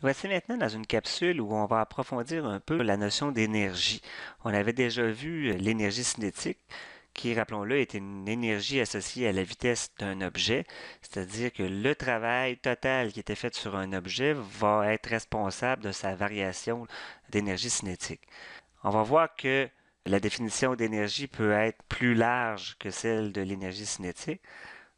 Voici maintenant dans une capsule où on va approfondir un peu la notion d'énergie. On avait déjà vu l'énergie cinétique, qui, rappelons-le, est une énergie associée à la vitesse d'un objet, c'est-à-dire que le travail total qui était fait sur un objet va être responsable de sa variation d'énergie cinétique. On va voir que la définition d'énergie peut être plus large que celle de l'énergie cinétique.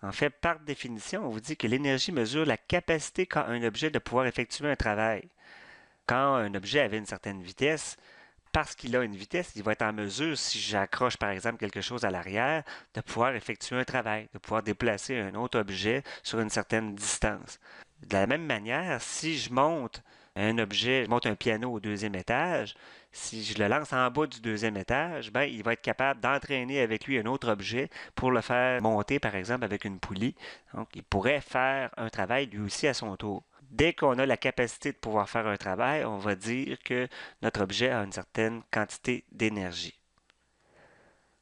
En fait, par définition, on vous dit que l'énergie mesure la capacité qu'a un objet de pouvoir effectuer un travail. Quand un objet avait une certaine vitesse, parce qu'il a une vitesse, il va être en mesure, si j'accroche par exemple quelque chose à l'arrière, de pouvoir effectuer un travail, de pouvoir déplacer un autre objet sur une certaine distance. De la même manière, si je monte un objet, je monte un piano au deuxième étage, si je le lance en bas du deuxième étage, ben, il va être capable d'entraîner avec lui un autre objet pour le faire monter, par exemple, avec une poulie. Donc, il pourrait faire un travail lui aussi à son tour. Dès qu'on a la capacité de pouvoir faire un travail, on va dire que notre objet a une certaine quantité d'énergie.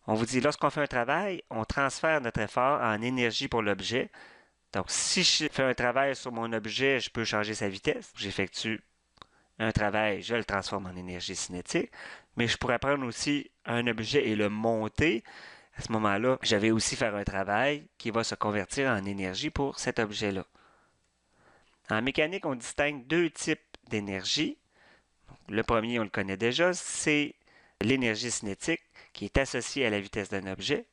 On vous dit, lorsqu'on fait un travail, on transfère notre effort en énergie pour l'objet. Donc, si je fais un travail sur mon objet, je peux changer sa vitesse. J'effectue un travail, je le transforme en énergie cinétique. Mais je pourrais prendre aussi un objet et le monter. À ce moment-là, je vais aussi faire un travail qui va se convertir en énergie pour cet objet-là. En mécanique, on distingue deux types d'énergie. Le premier, on le connaît déjà, c'est l'énergie cinétique qui est associée à la vitesse d'un objet.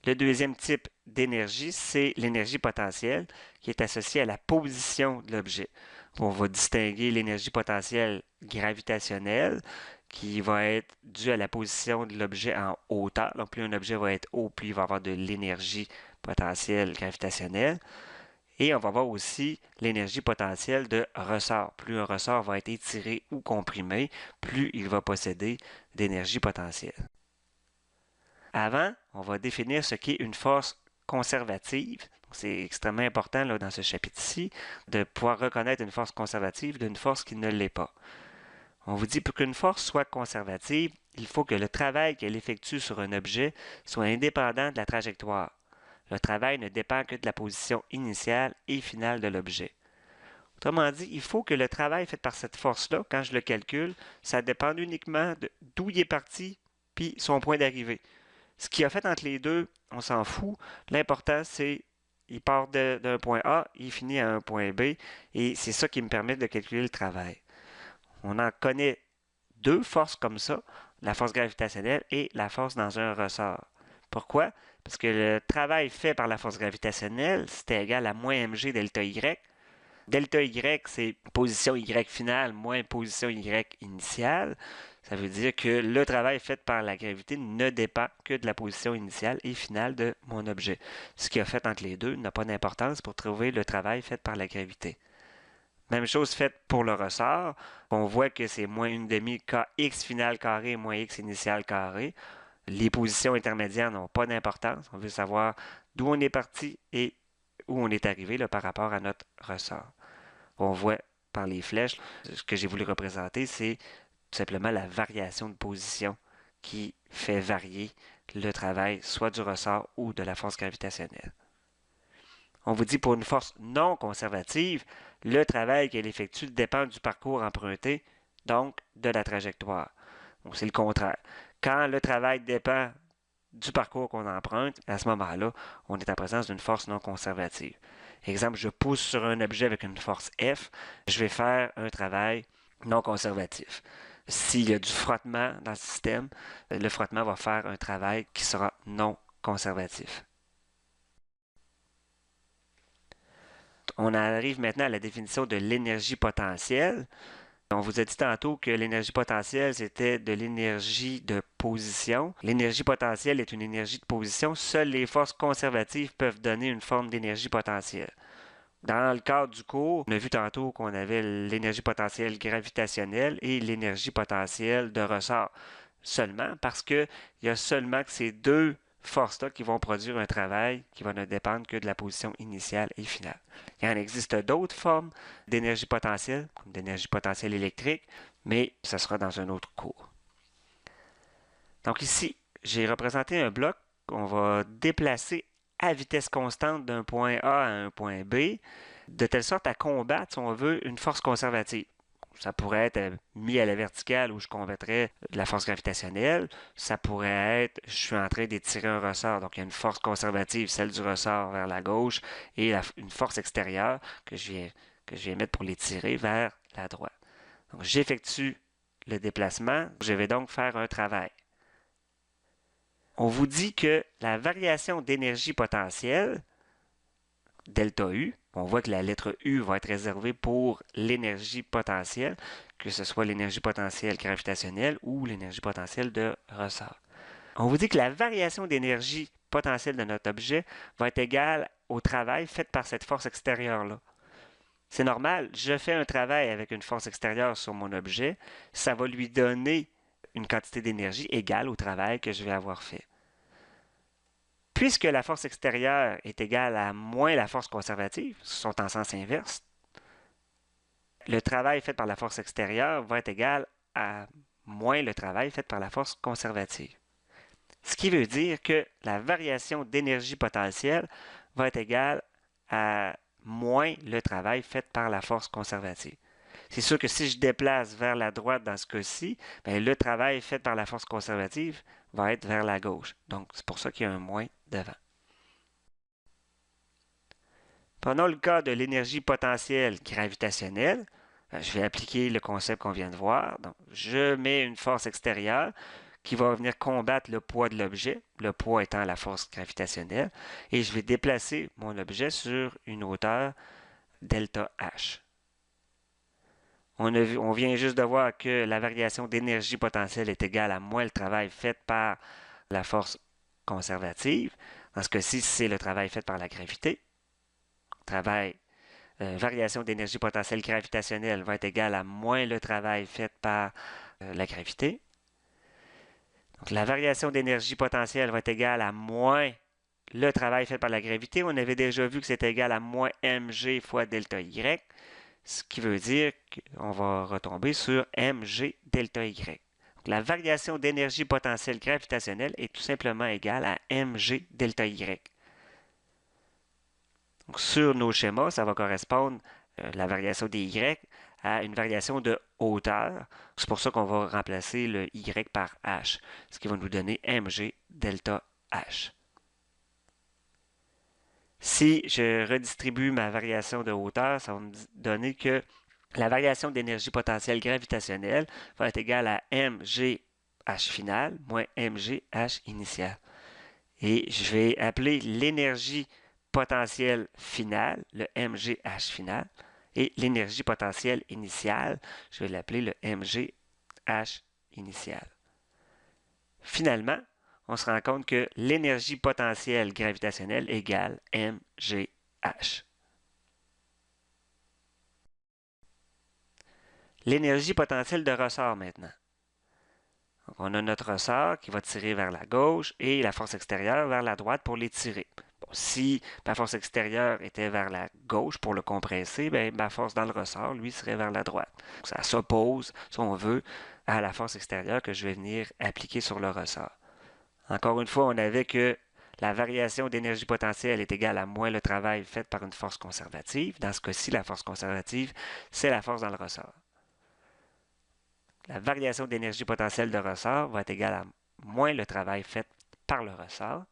Le deuxième type d'énergie, c'est l'énergie potentielle qui est associée à la position de l'objet. On va distinguer l'énergie potentielle gravitationnelle qui va être due à la position de l'objet en hauteur. Donc, plus un objet va être haut, plus il va avoir de l'énergie potentielle gravitationnelle. Et on va voir aussi l'énergie potentielle de ressort. Plus un ressort va être étiré ou comprimé, plus il va posséder d'énergie potentielle. Avant, on va définir ce qu'est une force conservative. C'est extrêmement important là, dans ce chapitre-ci de pouvoir reconnaître une force conservative d'une force qui ne l'est pas. On vous dit pour qu'une force soit conservative, il faut que le travail qu'elle effectue sur un objet soit indépendant de la trajectoire. Le travail ne dépend que de la position initiale et finale de l'objet. Autrement dit, il faut que le travail fait par cette force-là, quand je le calcule, ça dépend uniquement d'où il est parti puis son point d'arrivée. Ce qu'il a fait entre les deux, on s'en fout. L'important, c'est il part d'un point A, il finit à un point B, et c'est ça qui me permet de calculer le travail. On en connaît deux forces comme ça, la force gravitationnelle et la force dans un ressort. Pourquoi? Parce que le travail fait par la force gravitationnelle, c'était égal à moins mg delta y. Delta Y, c'est position Y finale moins position Y initiale. Ça veut dire que le travail fait par la gravité ne dépend que de la position initiale et finale de mon objet. Ce qui a fait entre les deux n'a pas d'importance pour trouver le travail fait par la gravité. Même chose faite pour le ressort. On voit que c'est moins une demi kx finale carré moins x initiale carré. Les positions intermédiaires n'ont pas d'importance. On veut savoir d'où on est parti et où on est arrivé là, par rapport à notre ressort. On voit par les flèches, ce que j'ai voulu représenter, c'est tout simplement la variation de position qui fait varier le travail soit du ressort ou de la force gravitationnelle. On vous dit pour une force non conservative, le travail qu'elle effectue dépend du parcours emprunté, donc de la trajectoire. Donc c'est le contraire. Quand le travail dépend du parcours qu'on emprunte, à ce moment-là, on est en présence d'une force non conservative. Exemple, je pousse sur un objet avec une force F, je vais faire un travail non conservatif. S'il y a du frottement dans le système, le frottement va faire un travail qui sera non conservatif. On arrive maintenant à la définition de l'énergie potentielle. On vous a dit tantôt que l'énergie potentielle, c'était de l'énergie de position. L'énergie potentielle est une énergie de position. Seules les forces conservatives peuvent donner une forme d'énergie potentielle. Dans le cadre du cours, on a vu tantôt qu'on avait l'énergie potentielle gravitationnelle et l'énergie potentielle de ressort. Seulement parce qu'il y a seulement que ces deux forces-là qui vont produire un travail qui va ne dépendre que de la position initiale et finale. Il en existe d'autres formes d'énergie potentielle, comme d'énergie potentielle électrique, mais ce sera dans un autre cours. Donc ici, j'ai représenté un bloc qu'on va déplacer à vitesse constante d'un point A à un point B, de telle sorte à combattre, si on veut, une force conservative. Ça pourrait être mis à la verticale où je convertirais la force gravitationnelle. Ça pourrait être, je suis en train d'étirer un ressort. Donc, il y a une force conservative, celle du ressort vers la gauche, et une force extérieure que je viens mettre pour l'étirer vers la droite. Donc, j'effectue le déplacement. Je vais donc faire un travail. On vous dit que la variation d'énergie potentielle, delta U, on voit que la lettre U va être réservée pour l'énergie potentielle, que ce soit l'énergie potentielle gravitationnelle ou l'énergie potentielle de ressort. On vous dit que la variation d'énergie potentielle de notre objet va être égale au travail fait par cette force extérieure-là. C'est normal, je fais un travail avec une force extérieure sur mon objet, ça va lui donner une quantité d'énergie égale au travail que je vais avoir fait. Puisque la force extérieure est égale à moins la force conservative, ce sont en sens inverse, le travail fait par la force extérieure va être égal à moins le travail fait par la force conservative. Ce qui veut dire que la variation d'énergie potentielle va être égale à moins le travail fait par la force conservative. C'est sûr que si je déplace vers la droite dans ce cas-ci, le travail fait par la force conservative va être vers la gauche. Donc, c'est pour ça qu'il y a un moins devant. Prenons le cas de l'énergie potentielle gravitationnelle. Je vais appliquer le concept qu'on vient de voir. Donc, je mets une force extérieure qui va venir combattre le poids de l'objet, le poids étant la force gravitationnelle, et je vais déplacer mon objet sur une hauteur delta H. On vient juste de voir que la variation d'énergie potentielle est égale à moins le travail fait par la force conservative. Dans ce cas-ci, c'est le travail fait par la gravité. Variation d'énergie potentielle gravitationnelle va être égale à moins le travail fait par la gravité. Donc, la variation d'énergie potentielle va être égale à moins le travail fait par la gravité. On avait déjà vu que c'était égal à moins mg fois delta y, ce qui veut dire qu'on va retomber sur mg delta y. Donc, la variation d'énergie potentielle gravitationnelle est tout simplement égale à mg delta y. Donc, sur nos schémas, ça va correspondre la variation des y à une variation de hauteur. C'est pour ça qu'on va remplacer le y par h, ce qui va nous donner mg delta h. Si je redistribue ma variation de hauteur, ça va me donner que la variation d'énergie potentielle gravitationnelle va être égale à mg h final moins mg h initial. Et je vais appeler l'énergie potentielle finale, le mgh final, et l'énergie potentielle initiale, je vais l'appeler le mgh initial. Finalement, on se rend compte que l'énergie potentielle gravitationnelle égale mgh. L'énergie potentielle de ressort maintenant. Donc, on a notre ressort qui va tirer vers la gauche et la force extérieure vers la droite pour l'étirer. Bon, si ma force extérieure était vers la gauche pour le compresser, ma force dans le ressort, lui, serait vers la droite. Donc, ça s'oppose, si on veut, à la force extérieure que je vais venir appliquer sur le ressort. Encore une fois, on avait que la variation d'énergie potentielle est égale à moins le travail fait par une force conservative. Dans ce cas-ci, la force conservative, c'est la force dans le ressort. La variation d'énergie potentielle de ressort va être égale à moins le travail fait par le ressort.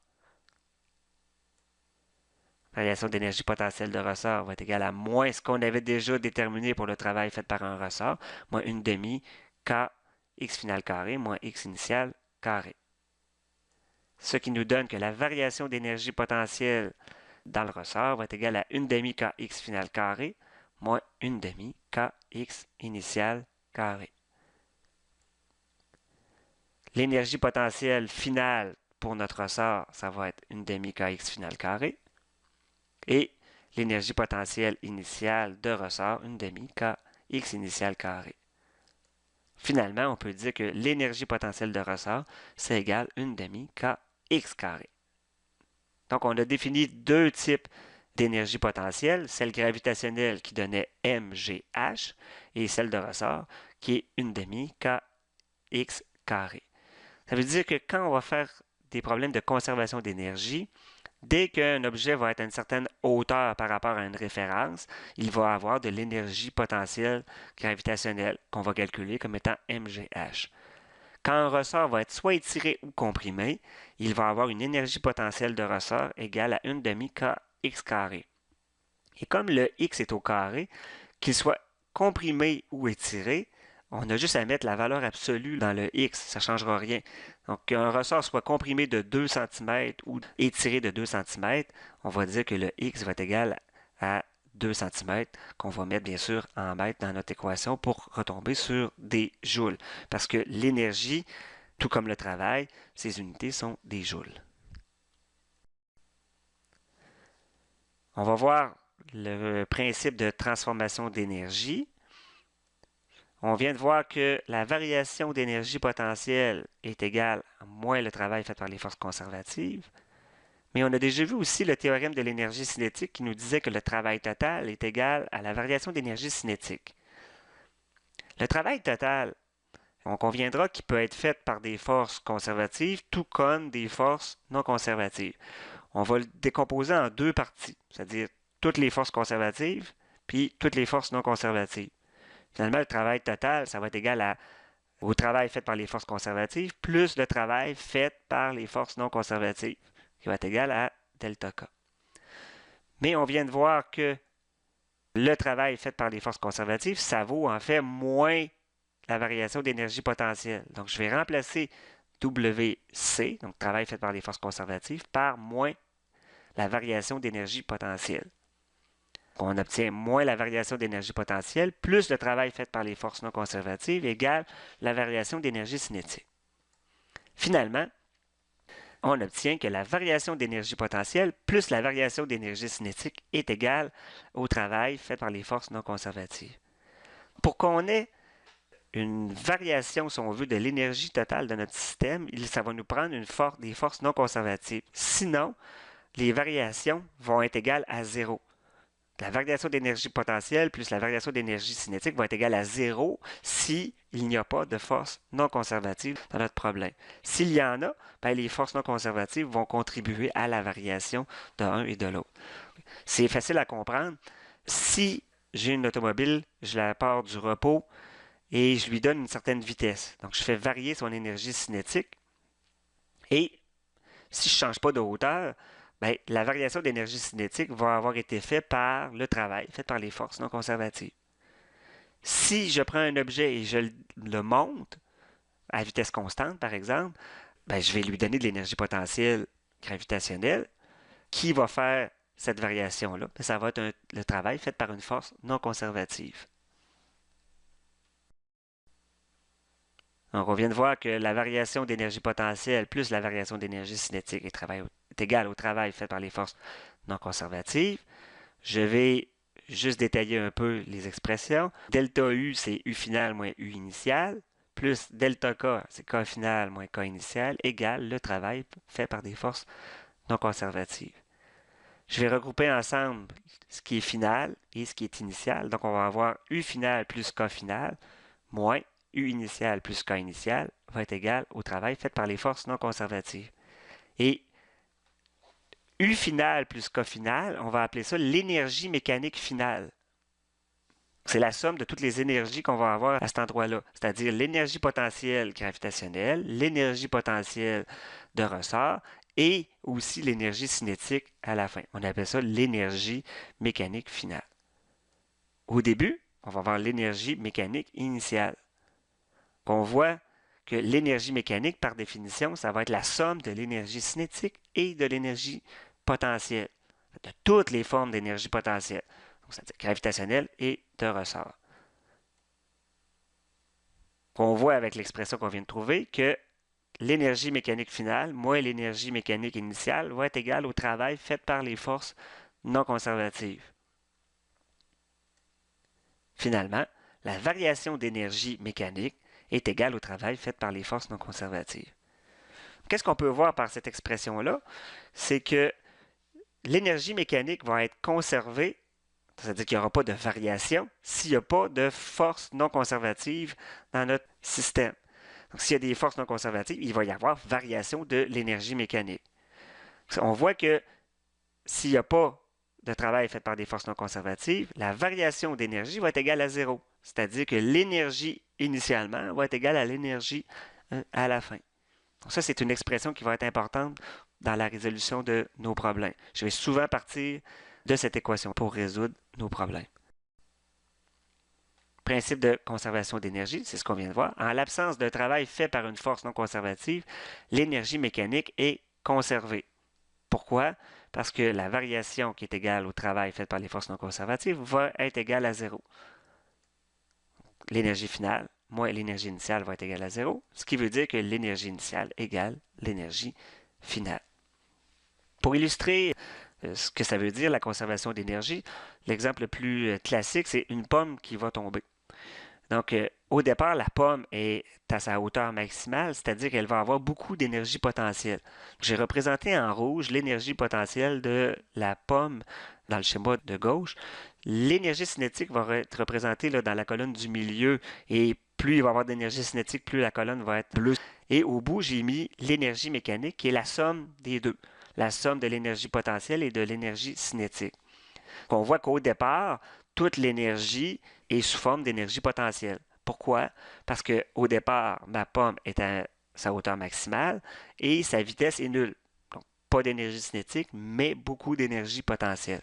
La variation d'énergie potentielle de ressort va être égale à moins ce qu'on avait déjà déterminé pour le travail fait par un ressort, moins une demi k x final carré moins x initial carré. Ce qui nous donne que la variation d'énergie potentielle dans le ressort va être égale à une demi kx final carré moins une demi kx initial carré. L'énergie potentielle finale pour notre ressort, ça va être une demi kx final carré. Et l'énergie potentielle initiale de ressort, une demi kx initial carré. Finalement, on peut dire que l'énergie potentielle de ressort, c'est égal à une demi kx carré. Donc, on a défini deux types d'énergie potentielle, celle gravitationnelle qui donnait mgh et celle de ressort qui est une demi kx carré. Ça veut dire que quand on va faire des problèmes de conservation d'énergie, Dès qu'un objet va être à une certaine hauteur par rapport à une référence, il va avoir de l'énergie potentielle gravitationnelle qu'on va calculer comme étant mgh. Quand un ressort va être soit étiré ou comprimé, il va avoir une énergie potentielle de ressort égale à 1 demi kx carré. Et comme le x est au carré, qu'il soit comprimé ou étiré, on a juste à mettre la valeur absolue dans le x, ça ne changera rien. Donc, qu'un ressort soit comprimé de 2 cm ou étiré de 2 cm, on va dire que le x va être égal à 2 cm, qu'on va mettre bien sûr en mètres dans notre équation pour retomber sur des joules. Parce que l'énergie, tout comme le travail, ces unités sont des joules. On va voir le principe de transformation d'énergie. On vient de voir que la variation d'énergie potentielle est égale à moins le travail fait par les forces conservatives. Mais on a déjà vu aussi le théorème de l'énergie cinétique qui nous disait que le travail total est égal à la variation d'énergie cinétique. Le travail total, on conviendra qu'il peut être fait par des forces conservatives tout comme des forces non conservatives. On va le décomposer en deux parties, c'est-à-dire toutes les forces conservatives puis toutes les forces non conservatives. Finalement, le travail total, ça va être égal au travail fait par les forces conservatives plus le travail fait par les forces non conservatives, qui va être égal à delta K. Mais on vient de voir que le travail fait par les forces conservatives, ça vaut en fait moins la variation d'énergie potentielle. Donc, je vais remplacer WC, donc travail fait par les forces conservatives, par moins la variation d'énergie potentielle. On obtient moins la variation d'énergie potentielle plus le travail fait par les forces non conservatives égale la variation d'énergie cinétique. Finalement, on obtient que la variation d'énergie potentielle plus la variation d'énergie cinétique est égale au travail fait par les forces non conservatives. Pour qu'on ait une variation, si on veut, de l'énergie totale de notre système, ça va nous prendre des forces non conservatives. Sinon, les variations vont être égales à zéro. La variation d'énergie potentielle plus la variation d'énergie cinétique va être égale à zéro s'il n'y a pas de force non conservative dans notre problème. S'il y en a, ben les forces non conservatives vont contribuer à la variation de l'un et de l'autre. C'est facile à comprendre. Si j'ai une automobile, je la pars du repos et je lui donne une certaine vitesse. Donc, je fais varier son énergie cinétique et si je ne change pas de hauteur, bien, la variation d'énergie cinétique va avoir été faite par le travail, fait par les forces non conservatives. Si je prends un objet et je le monte à vitesse constante, par exemple, bien, je vais lui donner de l'énergie potentielle gravitationnelle qui va faire cette variation-là. Ça va être le travail fait par une force non conservative. Donc, on vient de voir que la variation d'énergie potentielle plus la variation d'énergie cinétique est égale au travail fait par les forces non conservatives. Je vais juste détailler un peu les expressions. Delta U, c'est U final moins U initial, plus delta K, c'est K final moins K initial, égale le travail fait par des forces non conservatives. Je vais regrouper ensemble ce qui est final et ce qui est initial. Donc, on va avoir U final plus K final moins U initial plus K initial va être égal au travail fait par les forces non conservatives. Et U final plus K final, on va appeler ça l'énergie mécanique finale. C'est la somme de toutes les énergies qu'on va avoir à cet endroit-là, c'est-à-dire l'énergie potentielle gravitationnelle, l'énergie potentielle de ressort et aussi l'énergie cinétique à la fin. On appelle ça l'énergie mécanique finale. Au début, on va avoir l'énergie mécanique initiale. On voit que l'énergie mécanique, par définition, ça va être la somme de l'énergie cinétique et de l'énergie potentielle, de toutes les formes d'énergie potentielle, c'est-à-dire gravitationnelle et de ressort. On voit avec l'expression qu'on vient de trouver que l'énergie mécanique finale moins l'énergie mécanique initiale va être égale au travail fait par les forces non conservatives. Finalement, la variation d'énergie mécanique est égale au travail fait par les forces non conservatives. Qu'est-ce qu'on peut voir par cette expression-là? C'est que l'énergie mécanique va être conservée, c'est-à-dire qu'il n'y aura pas de variation, s'il n'y a pas de force non conservative dans notre système. Donc, s'il y a des forces non conservatives, il va y avoir variation de l'énergie mécanique. On voit que s'il n'y a pas de travail fait par des forces non conservatives, la variation d'énergie va être égale à zéro. C'est-à-dire que l'énergie initialement va être égale à l'énergie à la fin. Donc ça, c'est une expression qui va être importante dans la résolution de nos problèmes. Je vais souvent partir de cette équation pour résoudre nos problèmes. Principe de conservation d'énergie, c'est ce qu'on vient de voir. En l'absence de travail fait par une force non conservative, l'énergie mécanique est conservée. Pourquoi? Parce que la variation qui est égale au travail fait par les forces non conservatives va être égale à zéro. L'énergie finale moins l'énergie initiale va être égale à zéro, ce qui veut dire que l'énergie initiale égale l'énergie finale. Pour illustrer ce que ça veut dire, la conservation d'énergie, l'exemple le plus classique, c'est une pomme qui va tomber. Donc, au départ, la pomme est à sa hauteur maximale, c'est-à-dire qu'elle va avoir beaucoup d'énergie potentielle. J'ai représenté en rouge l'énergie potentielle de la pomme dans le schéma de gauche. L'énergie cinétique va être représentée là, dans la colonne du milieu et plus il va y avoir d'énergie cinétique, plus la colonne va être bleue. Et au bout, j'ai mis l'énergie mécanique qui est la somme des deux, la somme de l'énergie potentielle et de l'énergie cinétique. On voit qu'au départ, toute l'énergie est sous forme d'énergie potentielle. Pourquoi? Parce qu'au départ, ma pomme est à sa hauteur maximale et sa vitesse est nulle. Donc, pas d'énergie cinétique, mais beaucoup d'énergie potentielle.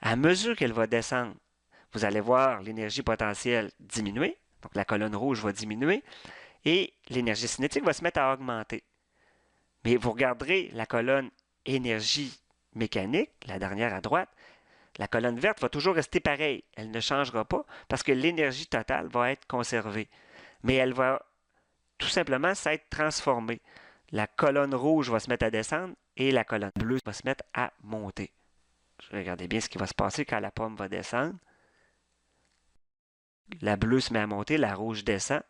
À mesure qu'elle va descendre, vous allez voir l'énergie potentielle diminuer. Donc, la colonne rouge va diminuer et l'énergie cinétique va se mettre à augmenter. Mais vous regarderez la colonne énergie mécanique, la dernière à droite, la colonne verte va toujours rester pareille. Elle ne changera pas parce que l'énergie totale va être conservée. Mais elle va tout simplement s'être transformée. La colonne rouge va se mettre à descendre et la colonne bleue va se mettre à monter. Regardez bien ce qui va se passer quand la pomme va descendre. La bleue se met à monter, la rouge descend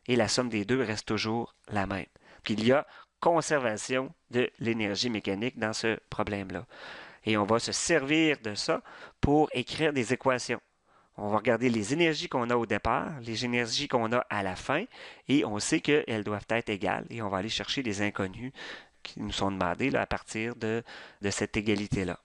et la somme des deux reste toujours la même. Puis il y a conservation de l'énergie mécanique dans ce problème-là. Et on va se servir de ça pour écrire des équations. On va regarder les énergies qu'on a au départ, les énergies qu'on a à la fin, et on sait qu'elles doivent être égales. Et on va aller chercher les inconnus qui nous sont demandés là, à partir de cette égalité-là.